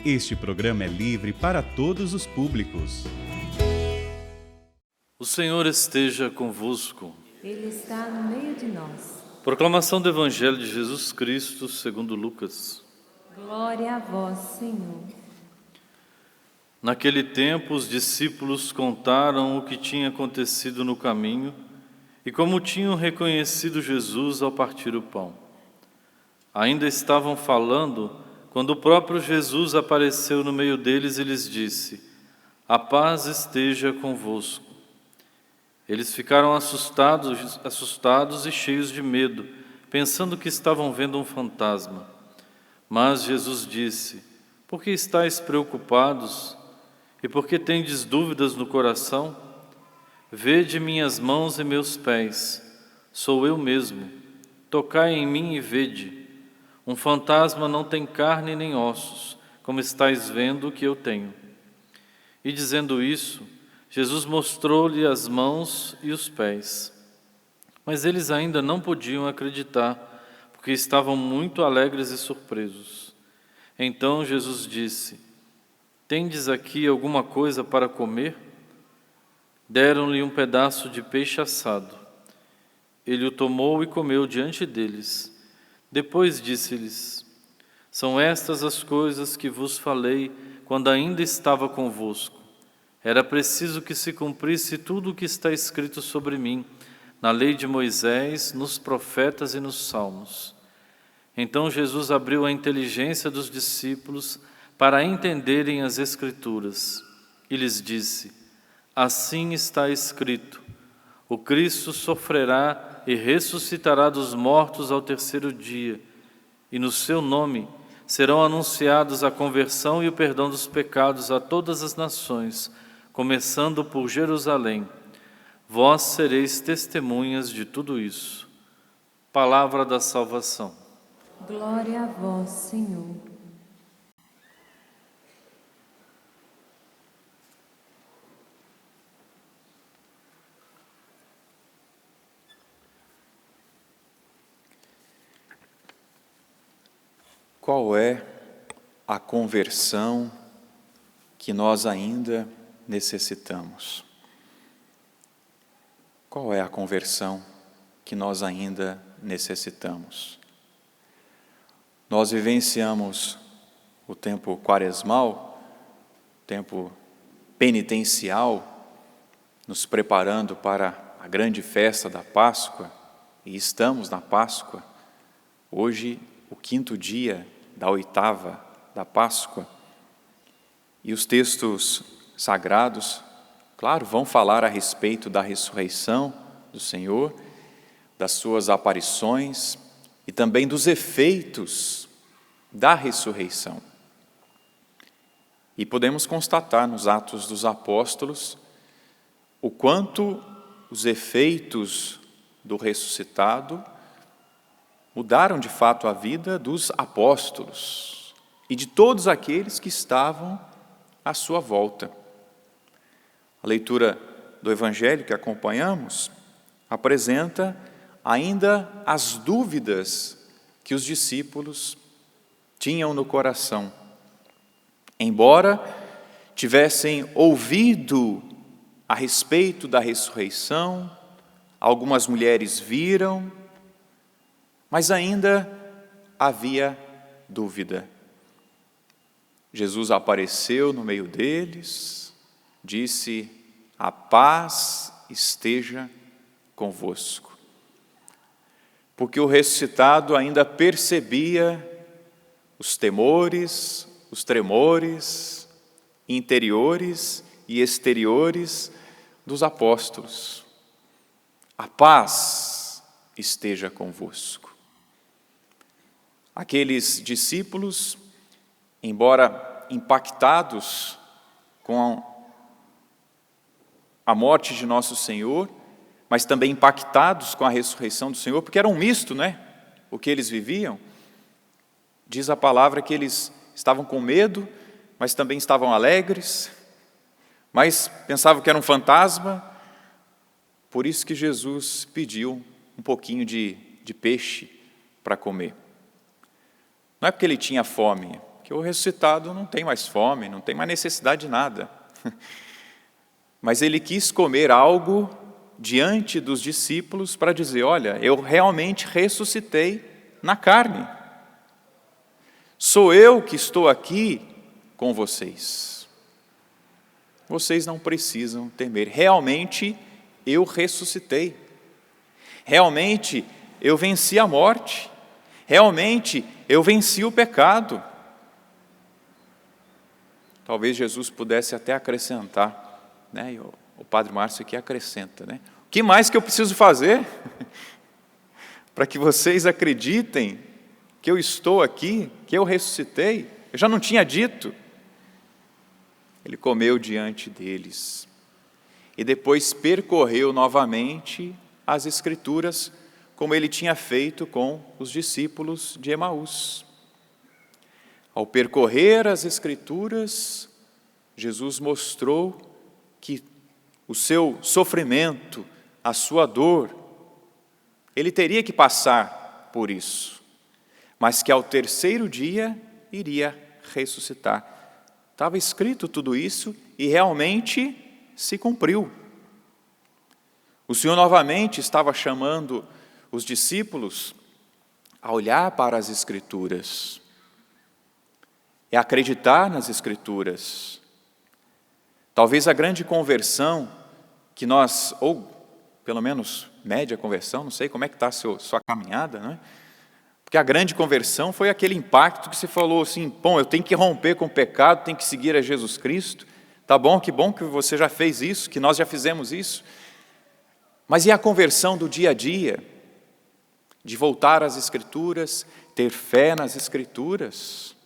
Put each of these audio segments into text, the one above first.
Este programa é livre para todos os públicos. O Senhor esteja convosco. Ele está no meio de nós. Proclamação do Evangelho de Jesus Cristo segundo Lucas. Glória a vós, Senhor. Naquele tempo, os discípulos contaram o que tinha acontecido no caminho e como tinham reconhecido Jesus ao partir o pão. Ainda estavam falando quando o próprio Jesus apareceu no meio deles e lhes disse: "A paz esteja convosco." Eles ficaram assustados e cheios de medo, pensando que estavam vendo um fantasma. Mas Jesus disse: "Por que estáis preocupados? E por que tendes dúvidas no coração? Vede minhas mãos e meus pés, sou eu mesmo. Tocai em mim e vede. Um fantasma não tem carne nem ossos, como estáis vendo que eu tenho." E dizendo isso, Jesus mostrou-lhe as mãos e os pés. Mas eles ainda não podiam acreditar, porque estavam muito alegres e surpresos. Então Jesus disse: "Tendes aqui alguma coisa para comer?" Deram-lhe um pedaço de peixe assado. Ele o tomou e comeu diante deles. Depois disse-lhes: "São estas as coisas que vos falei quando ainda estava convosco. Era preciso que se cumprisse tudo o que está escrito sobre mim, na lei de Moisés, nos profetas e nos salmos." Então Jesus abriu a inteligência dos discípulos para entenderem as Escrituras e lhes disse: "Assim está escrito: o Cristo sofrerá e ressuscitará dos mortos ao terceiro dia, e no seu nome serão anunciados a conversão e o perdão dos pecados a todas as nações, começando por Jerusalém. Vós sereis testemunhas de tudo isso." Palavra da salvação. Glória a vós, Senhor. Qual é a conversão que nós ainda necessitamos? Qual é a conversão que nós ainda necessitamos? Nós vivenciamos o tempo quaresmal, tempo penitencial, nos preparando para a grande festa da Páscoa, e estamos na Páscoa, hoje o 5º dia da 8ª da Páscoa, e os textos sagrados, claro, vão falar a respeito da ressurreição do Senhor, das suas aparições e também dos efeitos da ressurreição. E podemos constatar nos Atos dos Apóstolos o quanto os efeitos do ressuscitado mudaram de fato a vida dos apóstolos e de todos aqueles que estavam à sua volta. A leitura do Evangelho que acompanhamos apresenta ainda as dúvidas que os discípulos tinham no coração. Embora tivessem ouvido a respeito da ressurreição, algumas mulheres viram, mas ainda havia dúvida. Jesus apareceu no meio deles, disse: "A paz esteja convosco." Porque o ressuscitado ainda percebia os temores, os tremores interiores e exteriores dos apóstolos. A paz esteja convosco. Aqueles discípulos, embora impactados com a morte de nosso Senhor, mas também impactados com a ressurreição do Senhor, porque era um misto, né? O que eles viviam. Diz a palavra que eles estavam com medo, mas também estavam alegres, mas pensavam que era um fantasma. Por isso que Jesus pediu um pouquinho de peixe para comer. Não é porque ele tinha fome que o ressuscitado não tem mais fome, não tem mais necessidade de nada. Mas ele quis comer algo diante dos discípulos para dizer: olha, eu realmente ressuscitei na carne. Sou eu que estou aqui com vocês. Vocês não precisam temer. Realmente eu ressuscitei. Realmente eu venci a morte. Realmente eu venci o pecado. Talvez Jesus pudesse até acrescentar, né? E o Padre Márcio aqui acrescenta, né? O que mais que eu preciso fazer para que vocês acreditem que eu estou aqui, que eu ressuscitei? Eu já não tinha dito. Ele comeu diante deles e depois percorreu novamente as Escrituras, como ele tinha feito com os discípulos de Emaús. Ao percorrer as Escrituras, Jesus mostrou que o seu sofrimento, a sua dor, ele teria que passar por isso, mas que ao terceiro dia iria ressuscitar. Estava escrito tudo isso e realmente se cumpriu. O Senhor novamente estava chamando os discípulos a olhar para as Escrituras e acreditar nas Escrituras. Talvez a grande conversão que nós, ou pelo menos média conversão, não sei como é que está a sua caminhada, não é? Porque a grande conversão foi aquele impacto que você falou assim: bom, eu tenho que romper com o pecado, tenho que seguir a Jesus Cristo. Tá bom que você já fez isso, que nós já fizemos isso. Mas e a conversão do dia a dia? De voltar às Escrituras, ter fé nas Escrituras,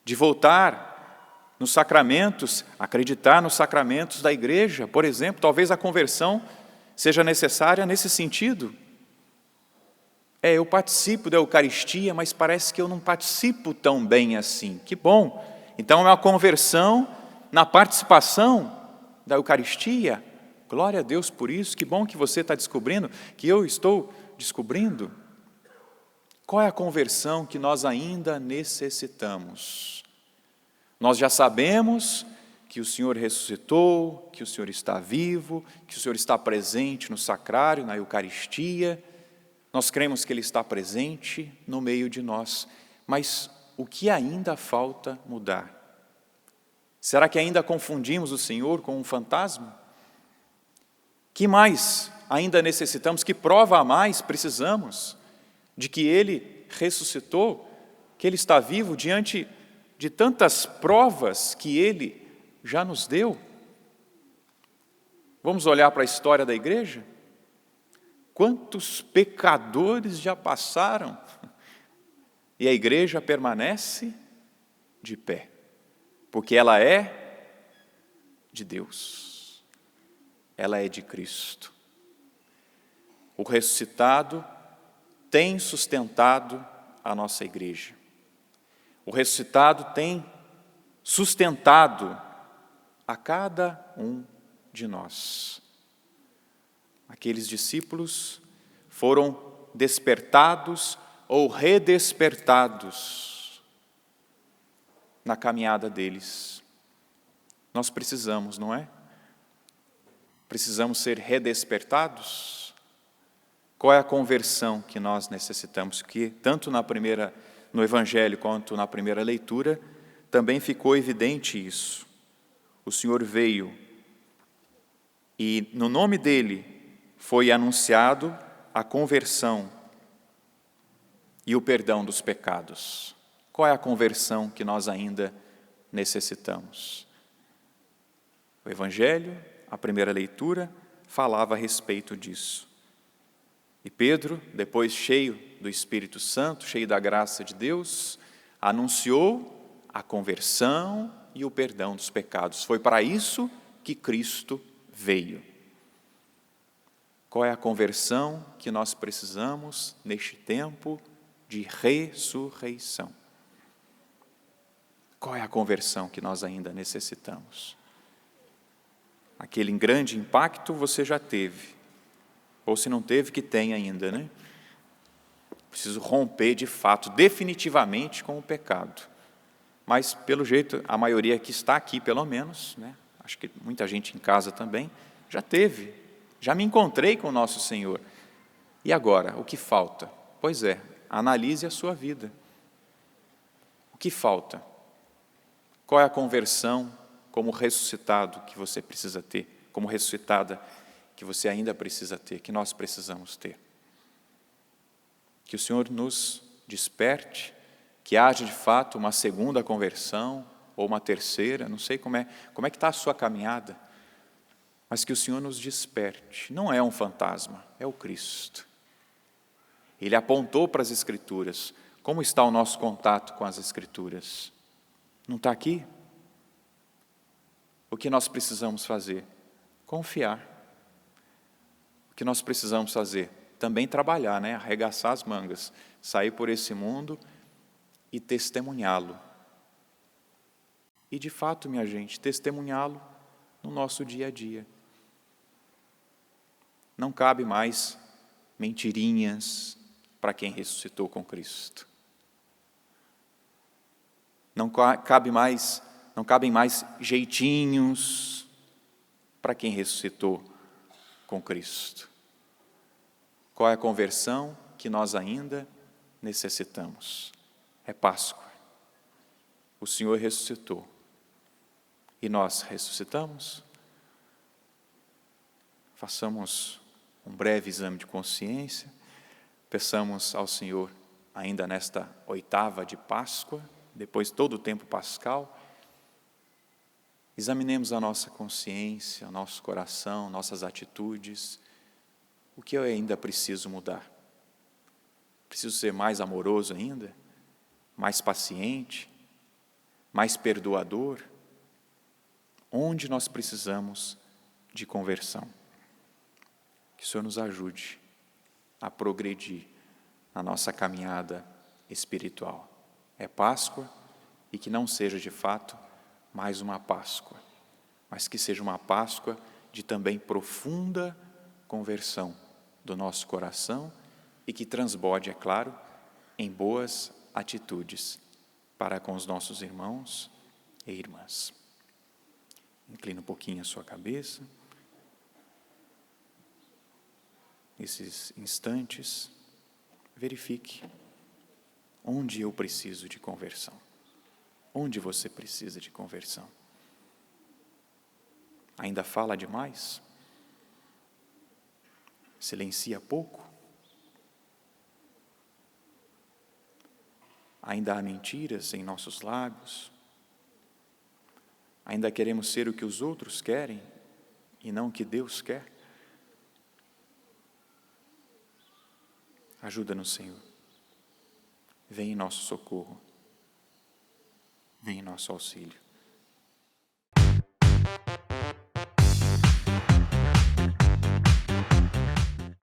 de voltar nos sacramentos, acreditar nos sacramentos da igreja, por exemplo. Talvez a conversão seja necessária nesse sentido. Eu participo da Eucaristia, mas parece que eu não participo tão bem assim. Que bom! Então é uma conversão na participação da Eucaristia. Glória a Deus por isso. Que bom que você está descobrindo, que eu estou descobrindo. Qual é a conversão que nós ainda necessitamos? Nós já sabemos que o Senhor ressuscitou, que o Senhor está vivo, que o Senhor está presente no sacrário, na Eucaristia. Nós cremos que Ele está presente no meio de nós, mas o que ainda falta mudar? Será que ainda confundimos o Senhor com um fantasma? Que mais ainda necessitamos? Que prova a mais precisamos de que Ele ressuscitou, que Ele está vivo diante de tantas provas que Ele já nos deu? Vamos olhar para a história da igreja? Quantos pecadores já passaram e a igreja permanece de pé, porque ela é de Deus, ela é de Cristo. O ressuscitado tem sustentado a nossa igreja. O ressuscitado tem sustentado a cada um de nós. Aqueles discípulos foram despertados ou redespertados na caminhada deles. Nós precisamos, não é? Precisamos ser redespertados? Qual é a conversão que nós necessitamos? Que tanto no Evangelho quanto na primeira leitura também ficou evidente isso. O Senhor veio e no nome dele foi anunciado a conversão e o perdão dos pecados. Qual é a conversão que nós ainda necessitamos? O Evangelho, a primeira leitura, falava a respeito disso. E Pedro, depois cheio do Espírito Santo, cheio da graça de Deus, anunciou a conversão e o perdão dos pecados. Foi para isso que Cristo veio. Qual é a conversão que nós precisamos neste tempo de ressurreição? Qual é a conversão que nós ainda necessitamos? Aquele grande impacto você já teve, ou se não teve, que tem ainda, né? Preciso romper de fato, definitivamente com o pecado. Mas, pelo jeito, a maioria que está aqui, pelo menos, né? Acho que muita gente em casa também, já me encontrei com o nosso Senhor. E agora, o que falta? Pois é, analise a sua vida. O que falta? Qual é a conversão como ressuscitado que você precisa ter, como ressuscitada que você ainda precisa ter, que nós precisamos ter? Que o Senhor nos desperte, que haja de fato uma segunda conversão, ou uma terceira, não sei como é que está a sua caminhada, mas que o Senhor nos desperte. Não é um fantasma, é o Cristo. Ele apontou para as Escrituras. Como está o nosso contato com as Escrituras? Não está aqui? O que nós precisamos fazer? Confiar. O que nós precisamos fazer? Também trabalhar, né? Arregaçar as mangas, sair por esse mundo e testemunhá-lo. E de fato, minha gente, testemunhá-lo no nosso dia a dia. Não cabe mais mentirinhas para quem ressuscitou com Cristo. Não cabem mais jeitinhos para quem ressuscitou com Cristo. Qual é a conversão que nós ainda necessitamos? É Páscoa. O Senhor ressuscitou. E nós ressuscitamos? Façamos um breve exame de consciência. Peçamos ao Senhor, ainda nesta 8ª de Páscoa, depois de todo o tempo pascal, examinemos a nossa consciência, o nosso coração, nossas atitudes. O que eu ainda preciso mudar? Preciso ser mais amoroso ainda? Mais paciente? Mais perdoador? Onde nós precisamos de conversão? Que o Senhor nos ajude a progredir na nossa caminhada espiritual. É Páscoa, e que não seja de fato mais uma Páscoa, mas que seja uma Páscoa de também profunda conversão do nosso coração e que transborde, é claro, em boas atitudes para com os nossos irmãos e irmãs. Inclina um pouquinho a sua cabeça. Nesses instantes, verifique onde eu preciso de conversão. Onde você precisa de conversão? Ainda fala demais? Silencia pouco? Ainda há mentiras em nossos lábios? Ainda queremos ser o que os outros querem e não o que Deus quer? Ajuda-nos, Senhor. Vem em nosso socorro. Vem em nosso auxílio.